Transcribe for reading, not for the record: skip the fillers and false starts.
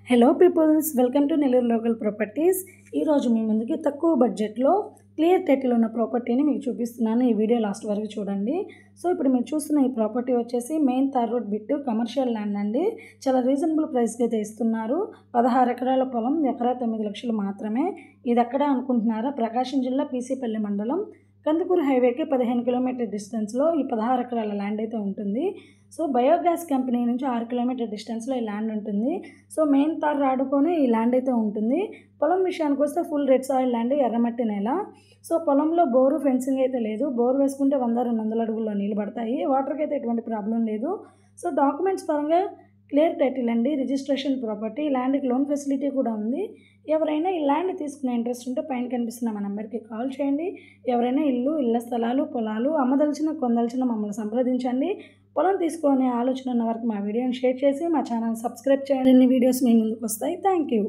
Hello peoples, welcome to Nellore local properties. ఈరోజు మీ ముందుకి తక్కువ బడ్జెట్లో క్లియర్ టైటిల్ ఉన్న ప్రాపర్టీని మీకు చూపిస్తున్నాను. ఈ వీడియో లాస్ట్ వరకు చూడండి. సో ఇప్పుడు మీరు చూస్తున్న ఈ ప్రాపర్టీ వచ్చేసి main tar road bit commercial land అండి. చాలా రీజనబుల్ ప్రైస్కి అయితే ఇస్తున్నారు. 16 ఎకరాల పొలం, ఎకరా 9 లక్షలు మాత్రమే. ఇది ఎక్కడ అనుకుంటున్నారా? ప్రకాశం జిల్లా పీసీపల్లి మండలం కందుకూరు హైవేకి 15 కిలోమీటర్ డిస్టెన్స్లో ఈ 16 ఎకరాల ల్యాండ్ అయితే ఉంటుంది. సో బయోగ్యాస్ కంపెనీ నుంచి 6 కిలోమీటర్ డిస్టెన్స్లో ఈ ల్యాండ్ ఉంటుంది. సో మెయిన్ తార్ రాడుకొని ఈ ల్యాండ్ అయితే ఉంటుంది. పొలం విషయానికి వస్తే ఫుల్ రెడ్ సాయిల్ ల్యాండ్, ఎర్రమట్టి నేల. సో పొలంలో బోరు ఫెన్సింగ్ అయితే లేదు. బోరు వేసుకుంటే 100-200 అడుగుల్లో నీళ్ళు పడతాయి. వాటర్కి అయితే ఎటువంటి ప్రాబ్లం లేదు. సో డాక్యుమెంట్స్ పరంగా క్లియర్ టైటిల్ అండి, రిజిస్ట్రేషన్ ప్రాపర్టీ, ల్యాండ్కి లోన్ ఫెసిలిటీ కూడా ఉంది. ఎవరైనా ఈ ల్యాండ్ తీసుకునే ఇంట్రెస్ట్ ఉంటే పైన కనిపిస్తున్న మా నెంబర్కి కాల్ చేయండి. ఎవరైనా ఇళ్ళ స్థలాలు, పొలాలు అమ్మదలిచిన కొందలిచిన మమ్మల్ని సంప్రదించండి. పొలం తీసుకునే ఆలోచన ఉన్న వరకు మా వీడియోని షేర్ చేసి మా ఛానల్ సబ్స్క్రైబ్ చేయండి. అన్ని వీడియోస్ మీ ముందుకు వస్తాయి. Thank you.